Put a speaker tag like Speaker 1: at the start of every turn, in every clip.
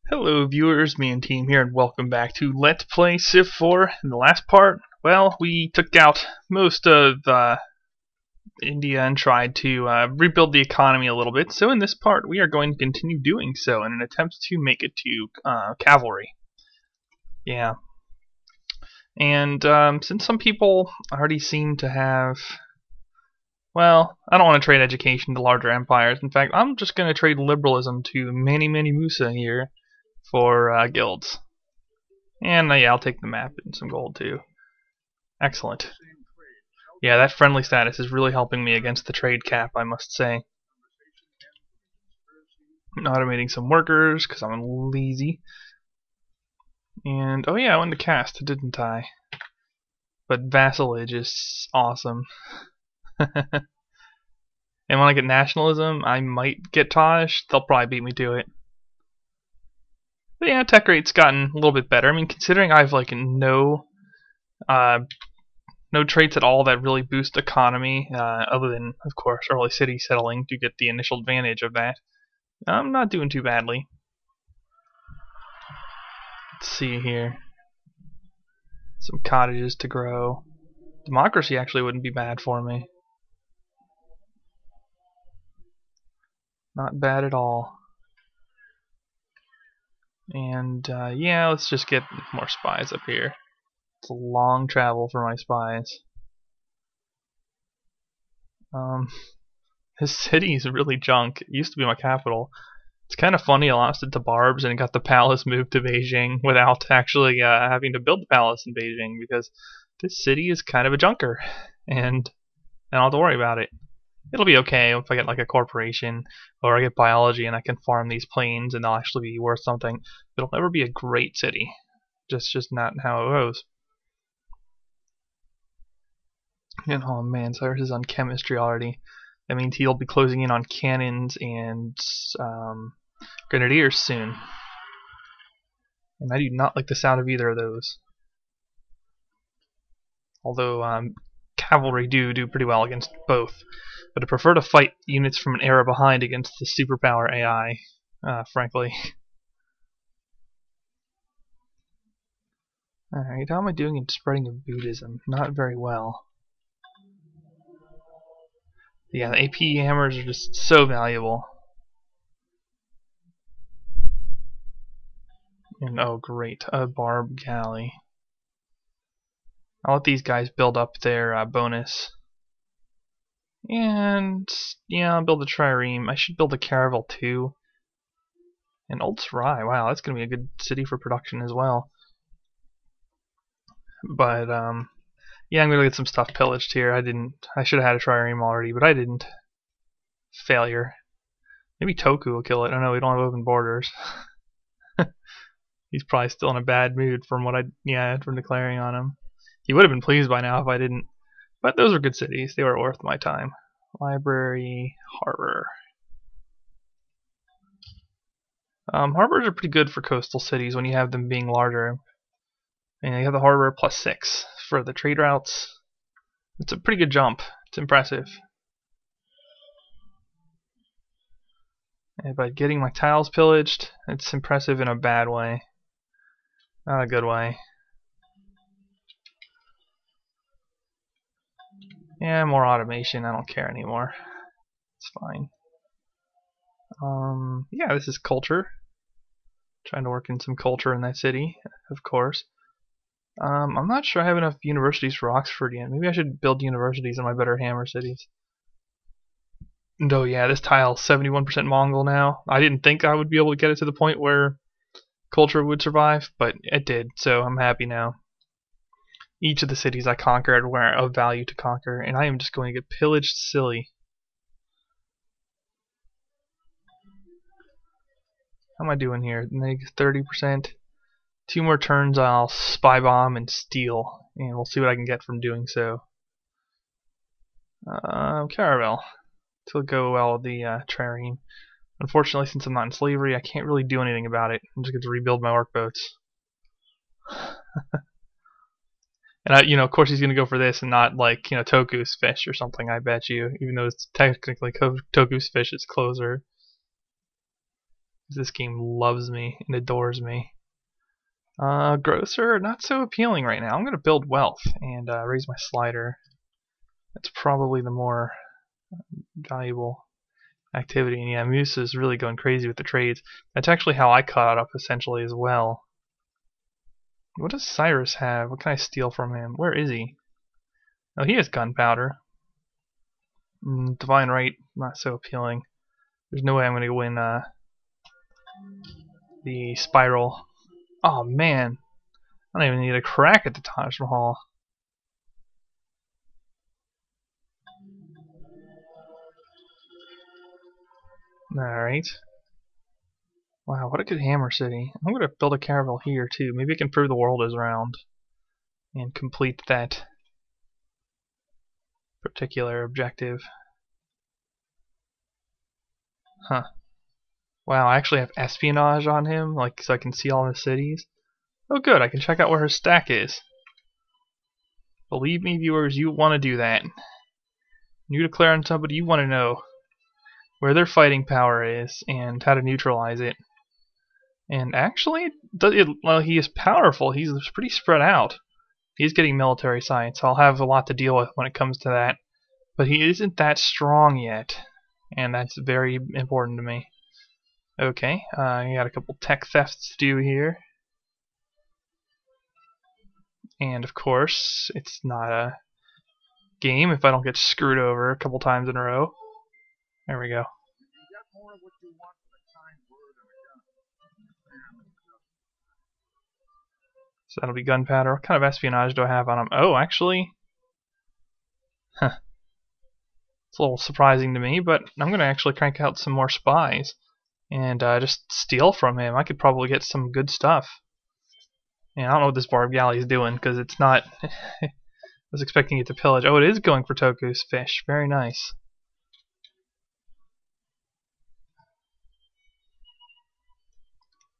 Speaker 1: Hello viewers, me and team here, and welcome back to Let's Play Civ 4. In the last part, well, we took out most of India and tried to rebuild the economy a little bit. So in this part, we are going to continue doing so in an attempt to make it to cavalry. Yeah. And since some people already seem to have... Well, I don't want to trade education to larger empires. In fact, I'm just going to trade liberalism to Many Musa here for guilds. And yeah, I'll take the map and some gold too. Excellent. Yeah, that friendly status is really helping me against the trade cap, I must say. Automating some workers because I'm lazy. And oh yeah, I went to caste, didn't I? But vassalage is awesome. And when I get nationalism, I might get Taj. They'll probably beat me to it. But yeah, tech rate's gotten a little bit better. I mean, considering I've like no traits at all that really boost economy, other than, of course, early city settling to get the initial advantage of that. I'm not doing too badly. Let's see here. Some cottages to grow. Democracy actually wouldn't be bad for me. Not bad at all. And yeah, let's just get more spies up here. It's a long travel for my spies. This city is really junk. It used to be my capital. It's kind of funny, I lost it to Barbs and got the palace moved to Beijing without actually having to build the palace in Beijing, because this city is kind of a junker, and I don't have to worry about it. It'll be okay if I get like a corporation, or I get biology and I can farm these plains and they'll actually be worth something. It'll never be a great city. Just not how it goes. And oh man, Cyrus is on chemistry already. That means he'll be closing in on cannons and grenadiers soon. And I do not like the sound of either of those. Although cavalry do pretty well against both. But I prefer to fight units from an era behind against the superpower AI, frankly. Alright, how am I doing in spreading of Buddhism? Not very well. Yeah, the AP hammers are just so valuable. And oh great, a barb galley. I'll let these guys build up their bonus. And yeah, I'll build a trireme. I should build a caravel too. And Old Sarai, wow, that's gonna be a good city for production as well. But yeah, I'm gonna get some stuff pillaged here. I should have had a trireme already, but I didn't. Failure. Maybe Toku will kill it. I know we don't have open borders. He's probably still in a bad mood from what from declaring on him. He would have been pleased by now if I didn't. But those were good cities. They were worth my time. Library, harbor. Harbors are pretty good for coastal cities when you have them being larger. And you have the harbor +6 for the trade routes. It's a pretty good jump. It's impressive. And by getting my tiles pillaged, it's impressive in a bad way. Not a good way. Yeah, more automation. I don't care anymore. It's fine. Yeah, this is culture. Trying to work in some culture in that city, of course. I'm not sure I have enough universities for Oxford yet. Maybe I should build universities in my better hammer cities. And oh yeah, this tile's 71% Mongol now. I didn't think I would be able to get it to the point where culture would survive, but it did, so I'm happy now. Each of the cities I conquered were of value to conquer, and I am just going to get pillaged silly. How am I doing here? Negative 30%. 2 more turns I'll spy bomb and steal, and we'll see what I can get from doing so. Caravel. It'll go well with the trireme. Unfortunately, since I'm not in slavery, I can't really do anything about it. I'm just going to rebuild my workboats. And of course he's going to go for this and not like, Toku's fish or something, I bet you. Even though it's technically Toku's fish, it's closer. This game loves me and adores me. Grocer, not so appealing right now. I'm going to build wealth and raise my slider. That's probably the more valuable activity. And yeah, Moose is really going crazy with the trades. That's actually how I caught up essentially as well. What does Cyrus have? What can I steal from him? Where is he? Oh, he has gunpowder. Divine Right, not so appealing. There's no way I'm going to win the Spiral. Oh man, I don't even need a crack at the Taj Mahal. Alright. Wow, what a good hammer city. I'm going to build a caravel here too. Maybe I can prove the world is round and complete that particular objective. Huh. Wow, I actually have espionage on him, like so I can see all his cities. Oh good, I can check out where his stack is. Believe me, viewers, you want to do that. You declare on somebody, you want to know where their fighting power is and how to neutralize it. And actually, well, he is powerful. He's pretty spread out. He's getting military science. I'll have a lot to deal with when it comes to that. But he isn't that strong yet, and that's very important to me. Okay, I got a couple tech thefts to do here. And of course, it's not a game if I don't get screwed over a couple times in a row. There we go. So that'll be gunpowder. What kind of espionage do I have on him? Oh, actually, huh. It's a little surprising to me, but I'm going to actually crank out some more spies and just steal from him. I could probably get some good stuff. And I don't know what this barb galley is doing because it's not. I was expecting it to pillage. Oh, it is going for Toku's fish. Very nice.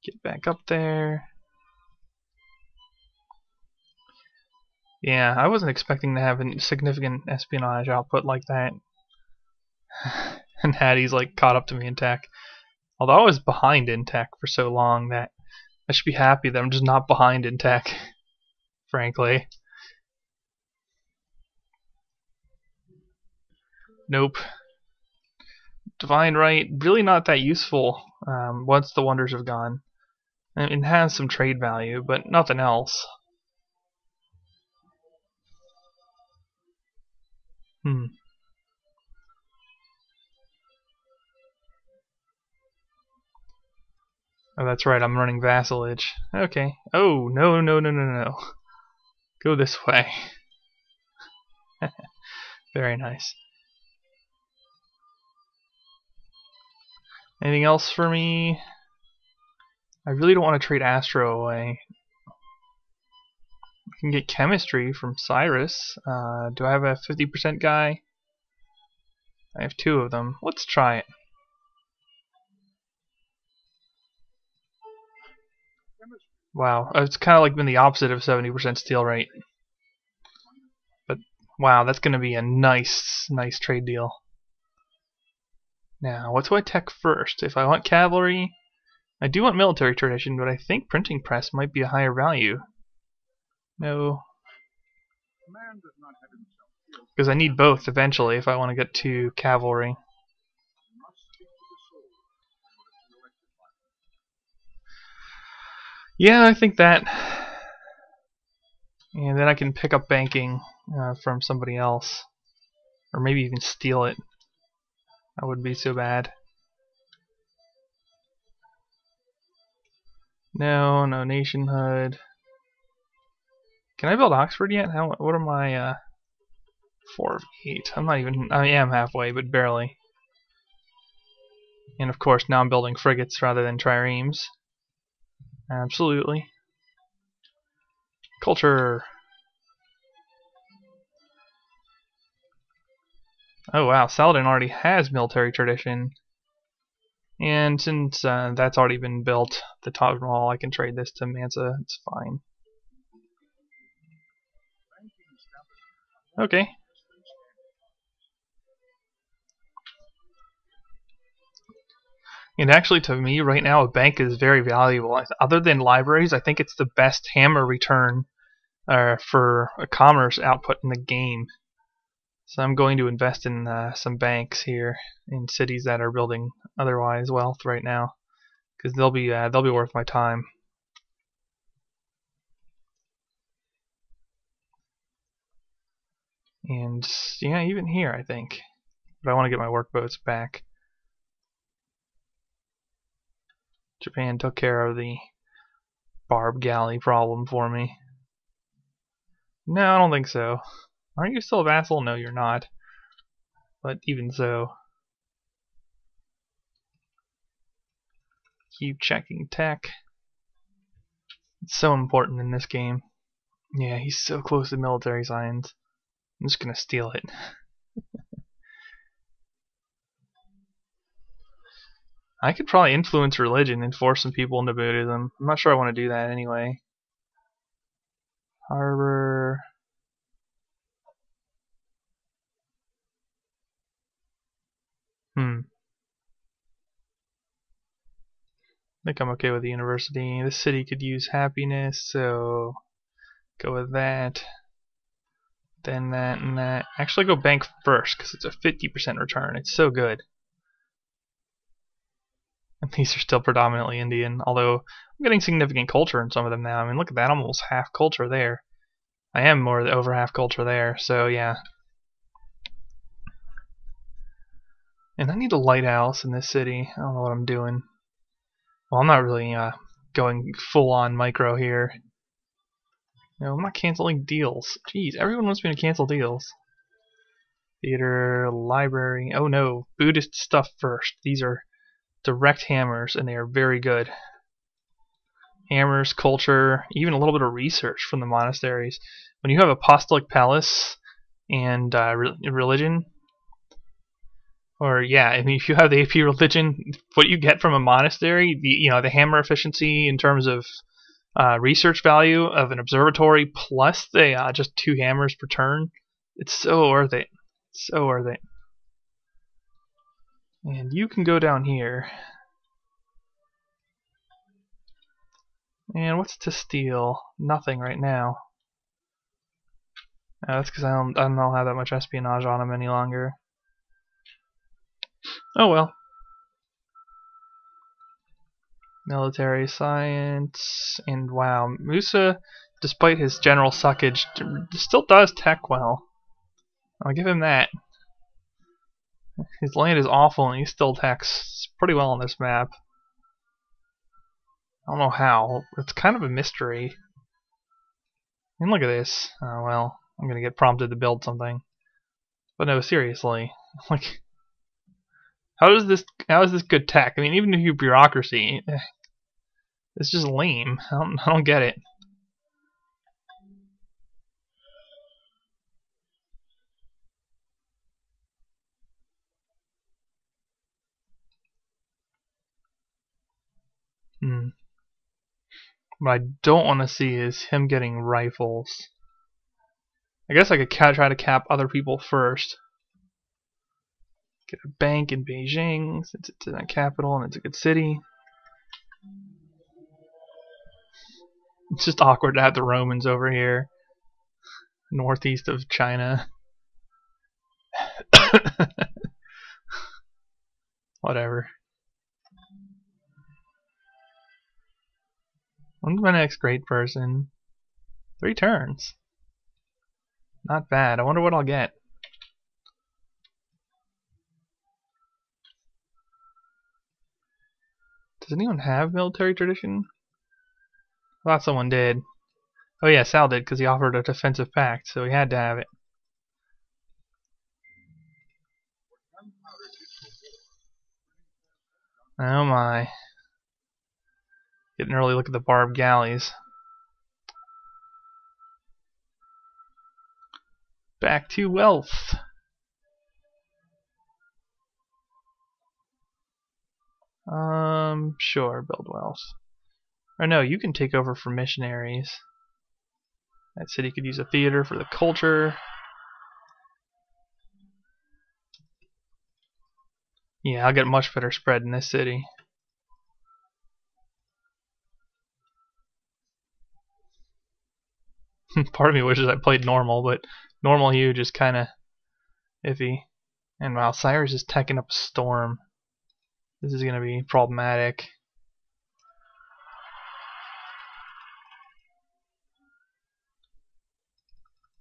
Speaker 1: Get back up there. Yeah, I wasn't expecting to have a significant espionage output like that. And Hattie's like caught up to me in tech. Although I was behind in tech for so long that I should be happy that I'm just not behind in tech, frankly. Nope. Divine Right, really not that useful once the wonders have gone. It has some trade value, but nothing else. Oh, that's right, I'm running vassalage. Okay. Oh, no, no, no, no, no. Go this way. Very nice. Anything else for me? I really don't want to trade Astro away. I can get chemistry from Cyrus. Do I have a 50% guy? I have two of them. Let's try it. Wow, it's kind of like been the opposite of 70% steal rate. But wow, that's going to be a nice trade deal. Now, what do I tech first? If I want cavalry, I do want military tradition, but I think printing press might be a higher value. No. Because I need both eventually if I want to get to cavalry. Yeah, I think that. And then I can pick up banking from somebody else. Or maybe even steal it. That wouldn't be so bad. No, no nationhood. Can I build Oxford yet? What am I? 4 of 8. I'm not even. I am halfway, but barely. And of course, now I'm building frigates rather than triremes. Absolutely. Culture. Oh wow, Saladin already has military tradition. And since that's already been built, the Taj Mahal, I can trade this to Mansa. It's fine. Okay. And actually, to me, right now, a bank is very valuable. Other than libraries, I think it's the best hammer return for a commerce output in the game. So I'm going to invest in some banks here in cities that are building otherwise wealth right now, because they'll be worth my time. And yeah, even here I think. But I want to get my workboats back. Japan took care of the barb galley problem for me. No, I don't think so. Aren't you still a vassal? No, you're not. But even so. Keep checking tech. It's so important in this game. Yeah, he's so close to military science. I'm just gonna steal it. I could probably influence religion and force some people into Buddhism. I'm not sure I want to do that anyway. Harbor. I think I'm okay with the university. This city could use happiness, so go with that. Then that and that. Actually, go bank first because it's a 50% return. It's so good. And these are still predominantly Indian, although I'm getting significant culture in some of them now. I mean, look at that, almost half culture there. I am more than over half culture there, so yeah. And I need a lighthouse in this city. I don't know what I'm doing. Well, I'm not really going full-on micro here. No, I'm not canceling deals. Jeez, everyone wants me to cancel deals. Theater, library. Oh no, Buddhist stuff first. These are direct hammers, and they are very good. Hammers, culture, even a little bit of research from the monasteries. When you have apostolic palace and religion, or yeah, I mean, if you have the AP religion, what you get from a monastery, the hammer efficiency in terms of research value of an observatory plus the just 2 hammers per turn, it's so worth it. It's so worth it. And you can go down here. And what's to steal? Nothing right now. That's because I don't have that much espionage on him any longer. Oh well. Military science, and wow, Musa, despite his general suckage, still does tech well. I'll give him that. His land is awful, and he still techs pretty well on this map. I don't know how. It's kind of a mystery. And look at this. Oh well, I'm gonna get prompted to build something. But no, seriously, like, how is this good tech? I mean, even if you bureaucracy, it's just lame. I don't get it. What I don't want to see is him getting rifles. I guess I could try to cap other people first. Get a bank in Beijing, since it's a capital and it's a good city. It's just awkward to have the Romans over here, northeast of China. Whatever. When's my next great person? 3 turns. Not bad. I wonder what I'll get. Does anyone have military tradition? I thought someone did. Oh yeah, Sal did, because he offered a defensive pact, so he had to have it. Oh my. Get an early look at the barbed galleys. Back to wealth. Sure, build wealth. Or no, you can take over for missionaries. That city could use a theater for the culture. Yeah, I'll get a much better spread in this city. Part of me wishes I played normal, but normal huge is kind of iffy. And wow, Cyrus is teching up a storm. This is going to be problematic.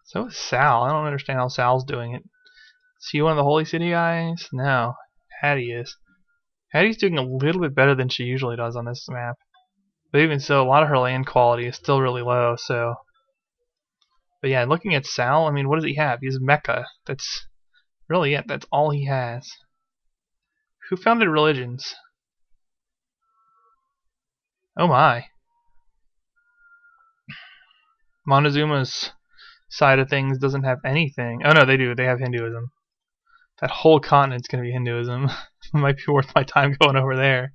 Speaker 1: So is Sal. I don't understand how Sal's doing it. Is he one of the Holy City guys? No. Hattie is. Hattie's doing a little bit better than she usually does on this map. But even so, a lot of her land quality is still really low, so... But yeah, looking at Sal, I mean, what does he have? He has Mecca. That's really it. That's all he has. Who founded religions? Oh my. Montezuma's side of things doesn't have anything. Oh no, they do. They have Hinduism. That whole continent's going to be Hinduism. It might be worth my time going over there.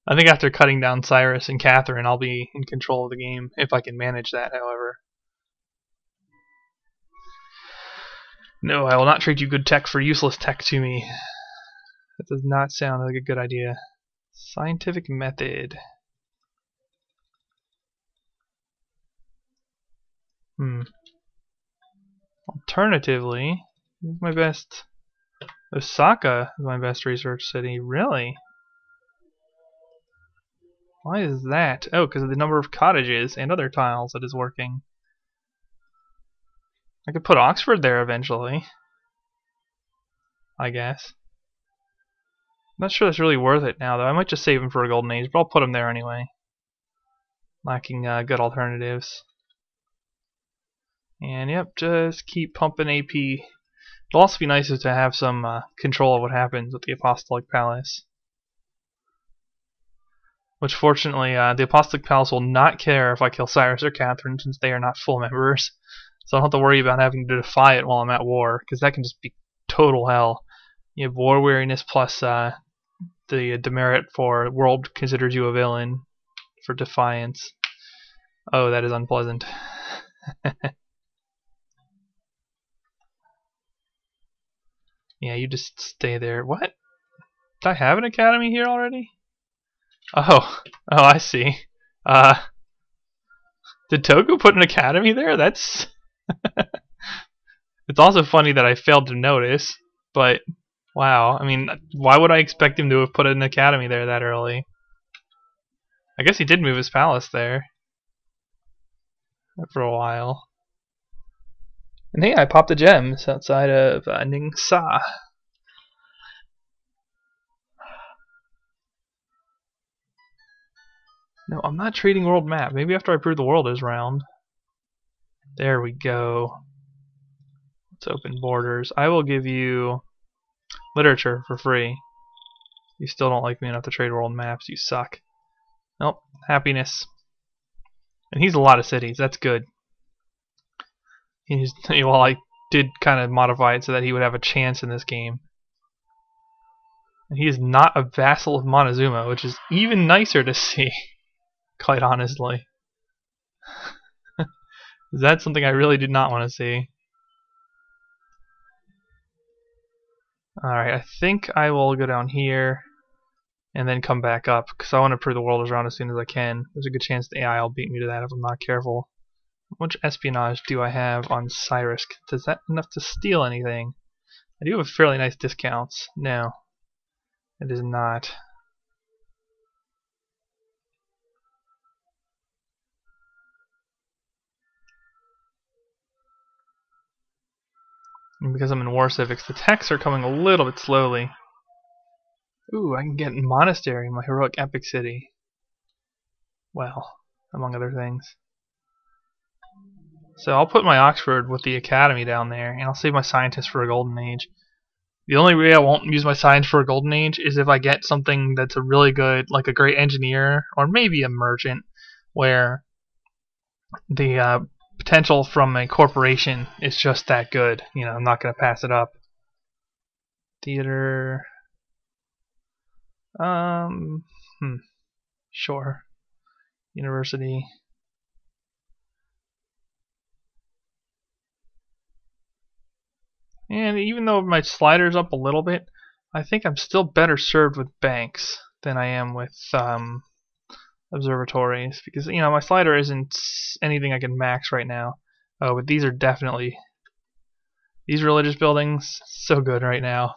Speaker 1: I think after cutting down Cyrus and Catherine, I'll be in control of the game, if I can manage that, however. No, I will not trade you good tech for useless tech to me. That does not sound like a good idea. Scientific method. Alternatively, here's my best... Osaka is my best research city. Really? Why is that? Oh, because of the number of cottages and other tiles that is working. I could put Oxford there eventually, I guess. I'm not sure that's really worth it now, though. I might just save him for a golden age, but I'll put him there anyway. Lacking good alternatives. And yep, just keep pumping AP. It'll also be nicer to have some control of what happens with the Apostolic Palace. Which fortunately, the Apostolic Palace will not care if I kill Cyrus or Catherine, since they are not full members. So I don't have to worry about having to defy it while I'm at war, because that can just be total hell. You have war weariness plus the demerit for world considers you a villain for defiance. Oh, that is unpleasant. Yeah, you just stay there. What? Did I have an academy here already? Oh, I see. Did Toku put an academy there? That's... It's also funny that I failed to notice, but wow. I mean, why would I expect him to have put an academy there that early? I guess he did move his palace there for a while. And hey, I popped the gems outside of Ningxia. No, I'm not trading world map. Maybe after I prove the world is round. There we go. Let's open borders. I will give you literature for free. You still don't like me enough to trade world maps. You suck. Nope. Happiness. And he's a lot of cities. That's good. Well, I did kind of modify it so that he would have a chance in this game. And he is not a vassal of Montezuma, which is even nicer to see, quite honestly. That's something I really did not want to see. Alright, I think I will go down here and then come back up, because I want to prove the world is round as soon as I can. There's a good chance the AI will beat me to that if I'm not careful. How much espionage do I have on Cyrus? Is that enough to steal anything? I do have fairly nice discounts. No, it is not. And because I'm in War Civics, the techs are coming a little bit slowly. Ooh, I can get a monastery in my heroic epic city. Well, among other things. So I'll put my Oxford with the academy down there, and I'll save my scientists for a golden age. The only way I won't use my science for a golden age is if I get something that's a really good, like a great engineer, or maybe a merchant, where the potential from a corporation is just that good. You know, I'm not going to pass it up. Theater. Sure. University. And even though my slider's up a little bit, I think I'm still better served with banks than I am with observatories, because you know my slider isn't anything I can max right now. Oh, but these are definitely... These religious buildings, so good right now.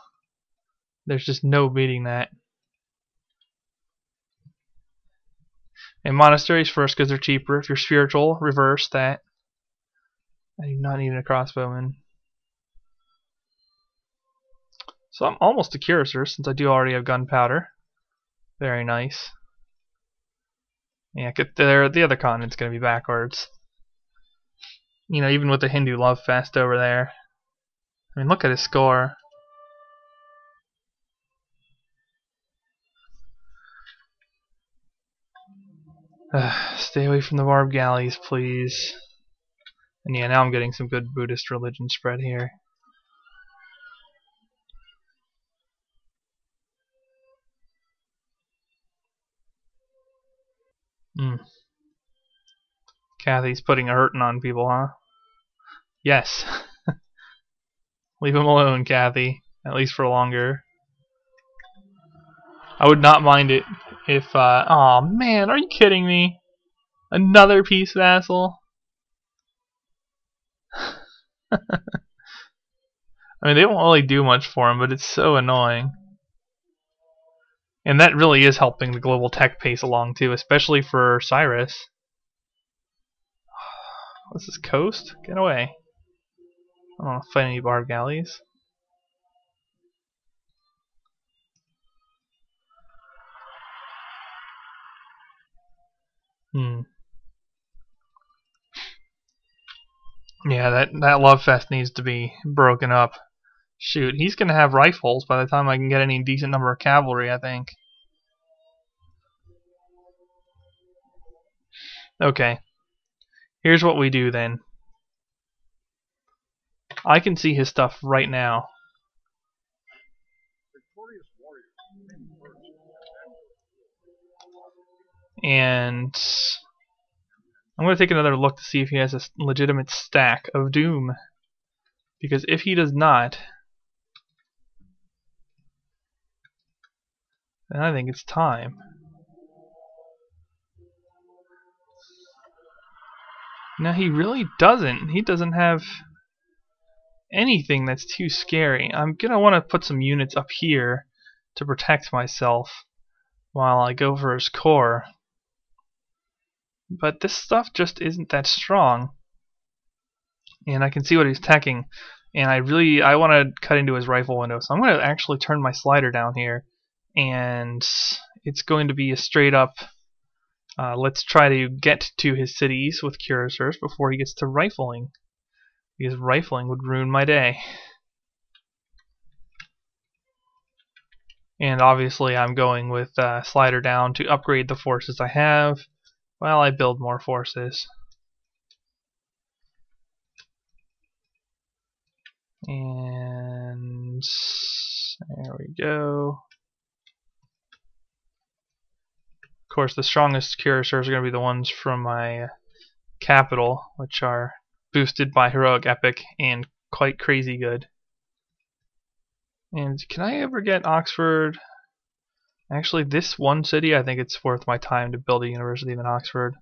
Speaker 1: There's just no beating that. And monasteries first because they're cheaper. If you're spiritual, reverse that. I do not need a crossbowman. So I'm almost a cuirassier since I do already have gunpowder. Very nice. Yeah, the other continent's going to be backwards. You know, even with the Hindu love fest over there. I mean, look at his score. Stay away from the barbed galleys, please. And yeah, now I'm getting some good Buddhist religion spread here. Kathy's putting a hurting on people, huh? Yes. Leave him alone, Kathy. At least for longer. I would not mind it if, aw, man, are you kidding me? Another peace vassal? I mean, they won't really do much for him, but it's so annoying. And that really is helping the global tech pace along, too, especially for Cyrus. What's this, coast? Get away. I don't want to fight any barbed galleys. Yeah, that love fest needs to be broken up. Shoot, he's gonna have rifles by the time I can get any decent number of cavalry, I think. Okay. Here's what we do then. I can see his stuff right now. And I'm going to take another look to see if he has a legitimate stack of Doom. Because if he does not, then I think it's time. No, he really doesn't. He doesn't have anything that's too scary. I'm going to want to put some units up here to protect myself while I go for his core. But this stuff just isn't that strong. And I can see what he's teching. And I want to cut into his rifle window. So I'm going to actually turn my slider down here. And it's going to be a straight up, let's try to get to his cities with cuirassiers before he gets to rifling. Because rifling would ruin my day. And obviously I'm going with slider down to upgrade the forces I have while I build more forces. And there we go. Of course, the strongest cuirassiers are going to be the ones from my capital, which are boosted by heroic epic and quite crazy good. And can I ever get Oxford? Actually, this one city, I think it's worth my time to build a university in Oxford.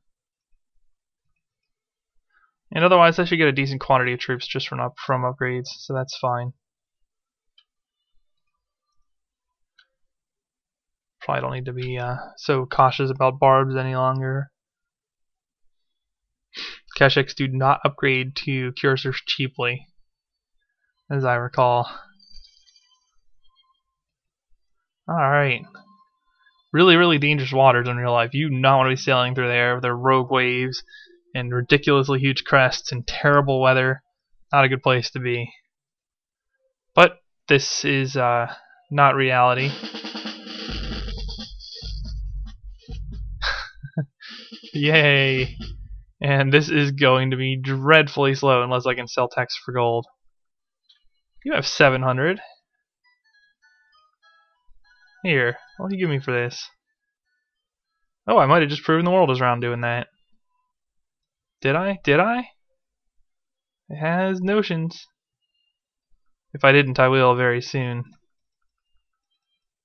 Speaker 1: And otherwise, I should get a decent quantity of troops just from upgrades, so that's fine. Probably don't need to be so cautious about barbs any longer. Keshiks do not upgrade to cuirassiers cheaply, as I recall. Alright. Really, really dangerous waters in real life. You do not want to be sailing through there with their rogue waves and ridiculously huge crests and terrible weather. Not a good place to be. But this is not reality. Yay! And this is going to be dreadfully slow unless I can sell text for gold. You have 700. Here, what do you give me for this? Oh, I might have just proven the world is round doing that. Did I? Did I? It has notions. If I didn't, I will very soon.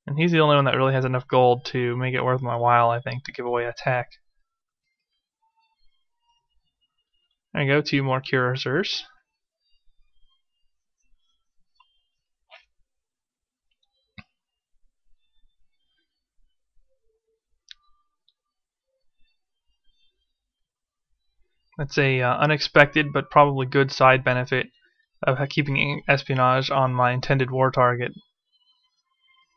Speaker 1: And he's the only one that really has enough gold to make it worth my while, I think, to give away a tech. There you go, 2 more cuirassiers. That's a unexpected but probably good side benefit of keeping espionage on my intended war target.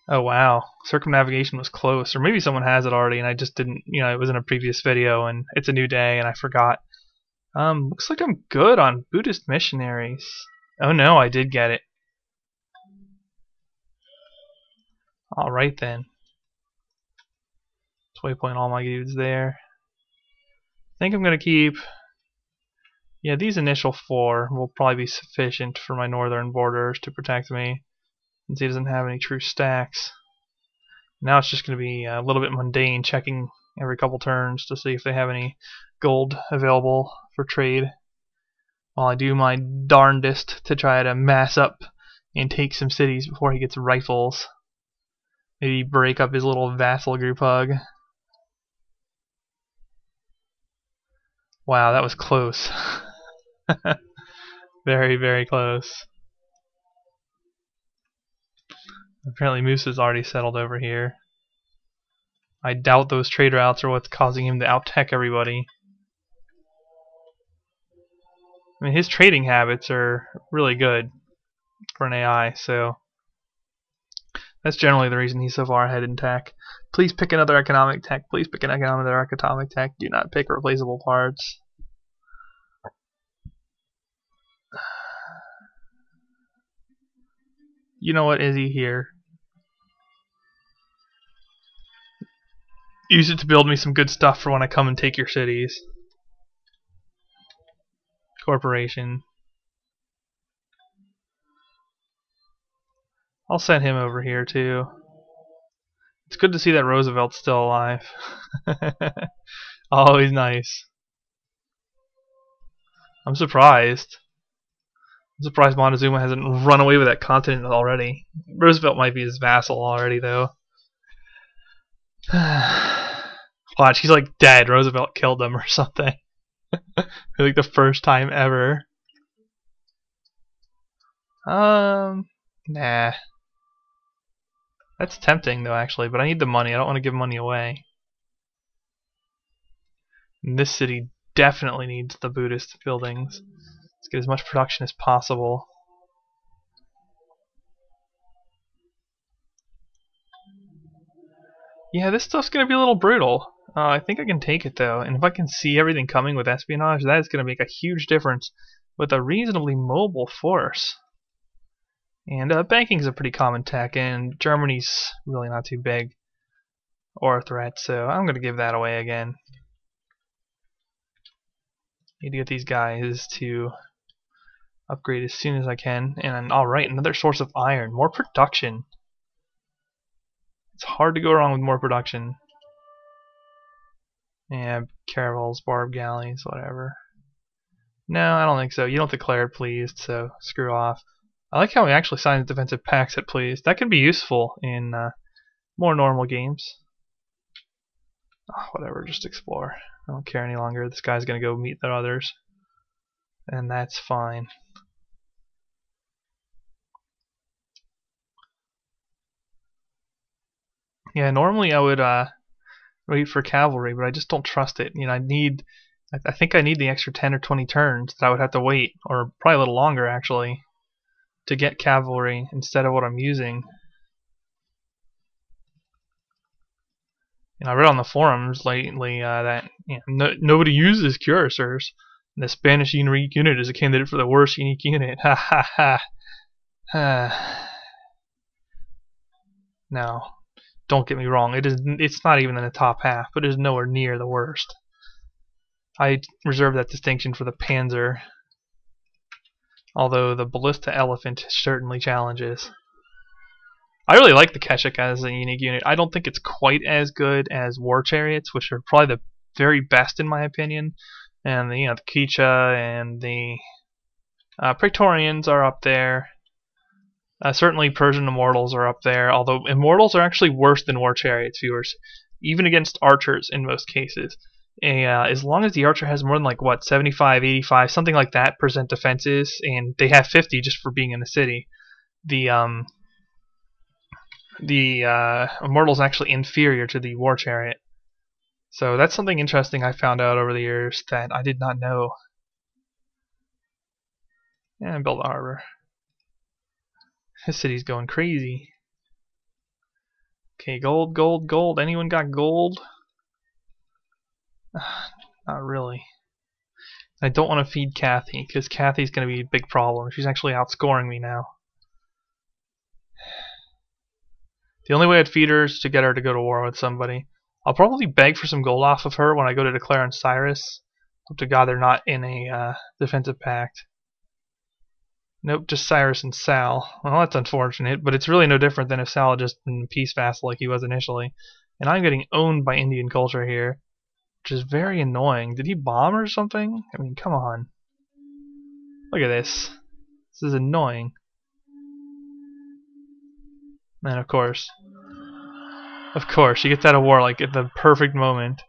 Speaker 1: Oh wow, circumnavigation was close, or maybe someone has it already and I just didn't, it was in a previous video and it's a new day and I forgot. Looks like I'm good on Buddhist missionaries. Oh no, I did get it. Alright then. Let's waypoint all my dudes there. I think I'm going to keep... Yeah, these initial 4 will probably be sufficient for my northern borders to protect me, since he doesn't have any true stacks. Now it's just going to be a little bit mundane, checking every couple turns to see if they have any gold available for trade, while I do my darndest to try to mass up and take some cities before he gets rifles. Maybe break up his little vassal group hug. Wow, that was close. Very, very close. Apparently Moose is already settled over here. I doubt those trade routes are what's causing him to out-tech everybody. I mean, his trading habits are really good for an AI, so that's generally the reason he's so far ahead in tech. Please pick another economic tech. Please pick another economic tech. Do not pick replaceable parts. You know what, Izzy, here. Use it to build me some good stuff for when I come and take your cities. Corporation. I'll send him over here too. It's good to see that Roosevelt's still alive. Always nice. I'm surprised. I'm surprised Montezuma hasn't run away with that continent already. Roosevelt might be his vassal already, though. Watch, he's like dead. Roosevelt killed him or something. Like the first time ever. Nah. That's tempting though, actually, but I need the money. I don't want to give money away. And this city definitely needs the Buddhist buildings. Let's get as much production as possible. Yeah, this stuff's going to be a little brutal. I think I can take it though, and if I can see everything coming with espionage, that is going to make a huge difference with a reasonably mobile force. And banking's a pretty common tech, and Germany's really not too big or a threat, so I'm going to give that away again. Need to get these guys to upgrade as soon as I can. And alright, another source of iron. More production. It's hard to go wrong with more production. Yeah, caravels, barb galleys, whatever. No, I don't think so. You don't declare it pleased, so screw off. I like how he actually signs defensive pacts at pleased. That can be useful in more normal games. Oh, whatever, just explore. I don't care any longer. This guy's gonna go meet the others. And that's fine. Yeah, normally I would wait for cavalry, but I just don't trust it. I think I need the extra 10 or 20 turns that I would have to wait, or probably a little longer actually, to get cavalry instead of what I'm using. I read on the forums lately that nobody uses cuirassiers. And the Spanish unique unit is a candidate for the worst unique unit. Ha ha ha. No, don't get me wrong. It's not even in the top half, but it is nowhere near the worst. I reserve that distinction for the Panzer, although the Ballista Elephant certainly challenges. I really like the Keshik as a unique unit. I don't think it's quite as good as War Chariots, which are probably the very best in my opinion. And the Kicha and the Praetorians are up there. Certainly Persian Immortals are up there, although Immortals are actually worse than War Chariots, viewers, even against archers in most cases. as long as the archer has more than like what 75, 85, something like that % defenses, and they have 50 just for being in the city, the immortal is actually inferior to the war chariot. So that's something interesting I found out over the years that I did not know. And build a harbor. This city's going crazy. Okay, gold, gold, gold. Anyone got gold? Not really. I don't want to feed Kathy, because Kathy's going to be a big problem. She's actually outscoring me now. The only way I'd feed her is to get her to go to war with somebody. I'll probably beg for some gold off of her when I go to declare on Cyrus. Hope to God they're not in a defensive pact. Nope, just Cyrus and Sal. Well, that's unfortunate, but it's really no different than if Sal had just been peace vassal like he was initially. And I'm getting owned by Indian culture here, which is very annoying. Did he bomb or something? I mean, come on. Look at this. This is annoying. And of course, she gets out of war like at the perfect moment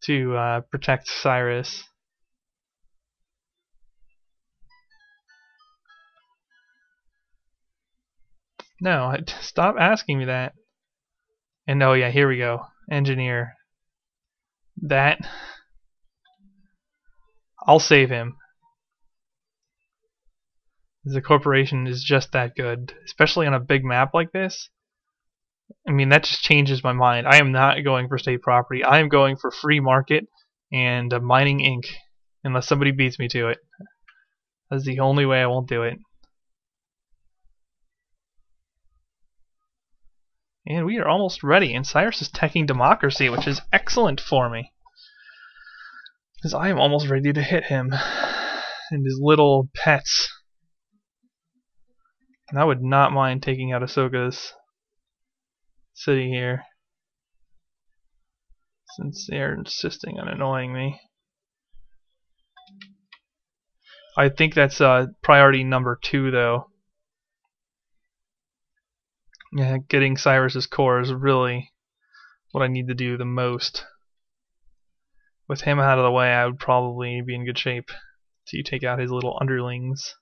Speaker 1: to protect Cyrus. No, stop asking me that. And oh yeah, here we go. Engineer. That. I'll save him. The corporation is just that good, especially on a big map like this. I mean, that just changes my mind. I am not going for state property. I am going for free market and mining ink, unless somebody beats me to it. That's the only way I won't do it. And we are almost ready, and Cyrus is teching democracy, which is excellent for me. Because I am almost ready to hit him and his little pets. And I would not mind taking out Ahsoka's city here, since they're insisting on annoying me. I think that's priority number 2, though. Yeah, getting Cyrus's core is really what I need to do the most. With him out of the way, I would probably be in good shape to take out his little underlings.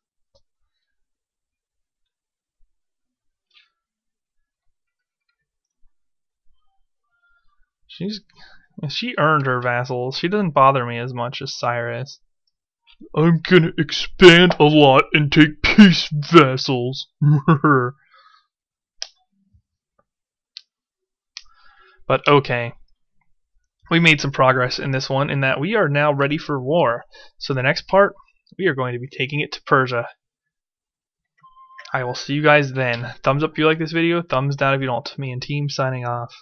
Speaker 1: She earned her vassals. She doesn't bother me as much as Cyrus. I'm gonna expand a lot and take peace vassals. But okay. We made some progress in this one in that we are now ready for war. So the next part, we are going to be taking it to Persia. I will see you guys then. Thumbs up if you like this video, thumbs down if you don't. Me and team signing off.